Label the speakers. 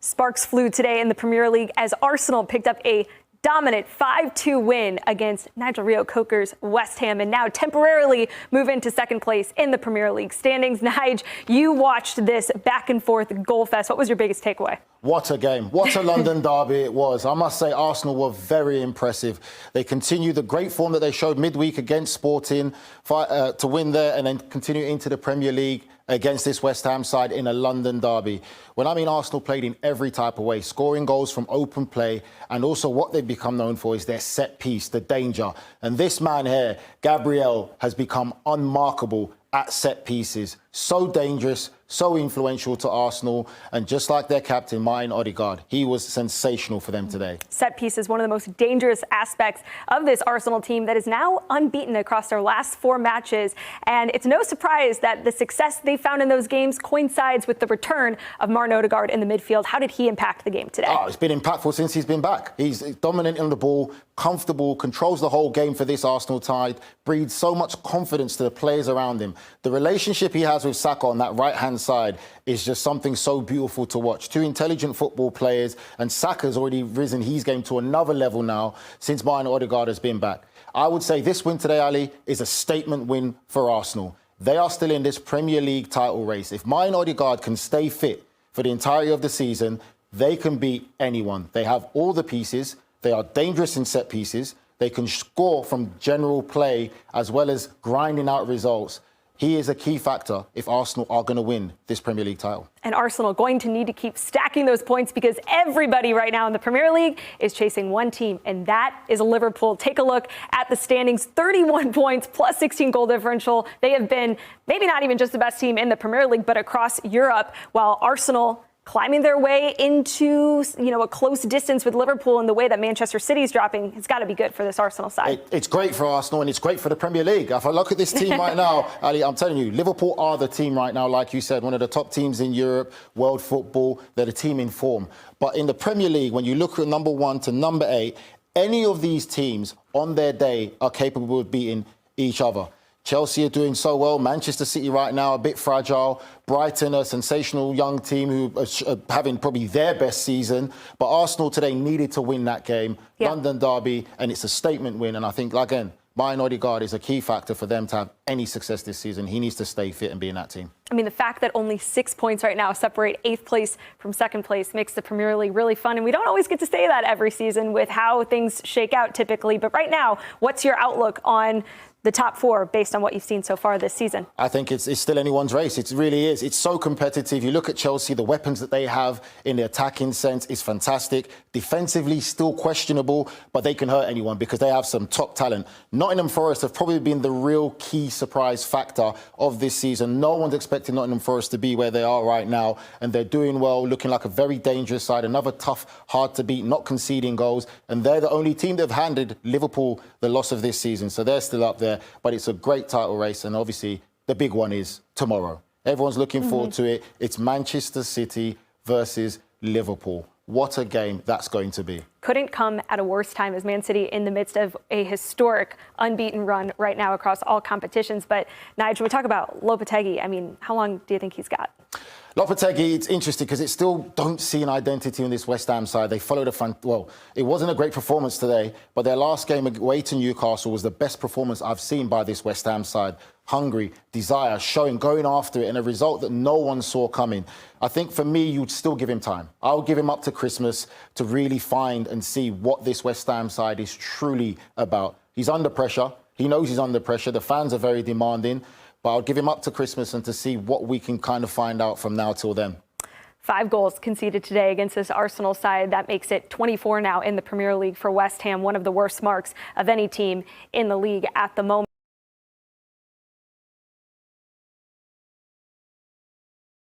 Speaker 1: Sparks flew today in the Premier League as Arsenal picked up a dominant 5-2 win against Nigel Reo-Coker's West Ham and now temporarily move into second place in the Premier League standings. Nige, you watched this back and forth goal fest. What was your biggest takeaway?
Speaker 2: What a game. What a London derby it was. I must say Arsenal were very impressive. They continue the great form that they showed midweek against Sporting to win there and then continue into the Premier League against this West Ham side in a London derby. When I mean Arsenal played in every type of way, scoring goals from open play, and also what they've become known for is their set piece, the danger. And this man here, Gabriel, has become unmarkable at set pieces. So dangerous, so influential to Arsenal. And just like their captain, Martin Odegaard, he was sensational for them today.
Speaker 1: Set piece is one of the most dangerous aspects of this Arsenal team that is now unbeaten across their last 4 matches. And it's no surprise that the success they found in those games coincides with the return of Martin Odegaard in the midfield. How did he impact the game today?
Speaker 2: Oh, it's been impactful since he's been back. He's dominant on the ball, comfortable, controls the whole game for this Arsenal side, breeds so much confidence to the players around him. The relationship he has with Saka on that right-hand side is just something so beautiful to watch. 2 intelligent football players, and Saka's already risen his game to another level now since Martin Odegaard has been back. I would say this win today, Ali, is a statement win for Arsenal. They are still in this Premier League title race. If Martin Odegaard can stay fit for the entirety of the season, they can beat anyone. They have all the pieces. They are dangerous in set pieces. They can score from general play as well as grinding out results. He is a key factor if Arsenal are going to win this Premier League title.
Speaker 1: And Arsenal going to need to keep stacking those points because everybody right now in the Premier League is chasing one team, and that is Liverpool. Take a look at the standings. 31 points plus 16 goal differential. They have been maybe not even just the best team in the Premier League, but across Europe, while Arsenal climbing their way into, a close distance with Liverpool in the way that Manchester City's dropping. It's got to be good for this Arsenal side.
Speaker 2: It's great for Arsenal and it's great for the Premier League. If I look at this team right now, Ali, I'm telling you, Liverpool are the team right now, like you said, one of the top teams in Europe, world football. They're the team in form. But in the Premier League, when you look at number 1 to number 8, any of these teams on their day are capable of beating each other. Chelsea are doing so well. Manchester City right now a bit fragile. Brighton, a sensational young team who are having probably their best season. But Arsenal today needed to win that game. Yeah. London derby, and it's a statement win. And I think, again, Martin Odegaard is a key factor for them to have any success this season. He needs to stay fit and be in that team.
Speaker 1: I mean, the fact that only 6 points right now separate 8th place from 2nd place makes the Premier League really fun. And we don't always get to say that every season with how things shake out typically. But right now, what's your outlook on the top 4 based on what you've seen so far this season?
Speaker 2: I think it's still anyone's race. It really is. It's so competitive. You look at Chelsea, the weapons that they have in the attacking sense is fantastic. Defensively, still questionable, but they can hurt anyone because they have some top talent. Nottingham Forest have probably been the real key surprise factor of this season. No one's expecting Nottingham Forest to be where they are right now, and they're doing well, looking like a very dangerous side. Another tough, hard to beat, not conceding goals, and they're the only team that have handed Liverpool the loss of this season, so they're still up there. But it's a great title race, and obviously the big one is tomorrow. Everyone's looking forward to it. It's Manchester City versus Liverpool. What a game that's going to be.
Speaker 1: Couldn't come at a worse time as Man City in the midst of a historic unbeaten run right now across all competitions. But Nigel, we talk about Lopetegui. I mean, how long do you think he's got?
Speaker 2: Lopetegui, it's interesting because it still don't see an identity on this West Ham side. They followed it wasn't a great performance today, but their last game away to Newcastle was the best performance I've seen by this West Ham side. Hungry, desire, showing, going after it, and a result that no one saw coming. I think for me, you'd still give him time. I would give him up to Christmas to really find and see what this West Ham side is truly about. He's under pressure. He knows he's under pressure. The fans are very demanding. But I'll give him up to Christmas and to see what we can kind of find out from now till then.
Speaker 1: 5 goals conceded today against this Arsenal side. That makes it 24 now in the Premier League for West Ham, one of the worst marks of any team in the league at the moment.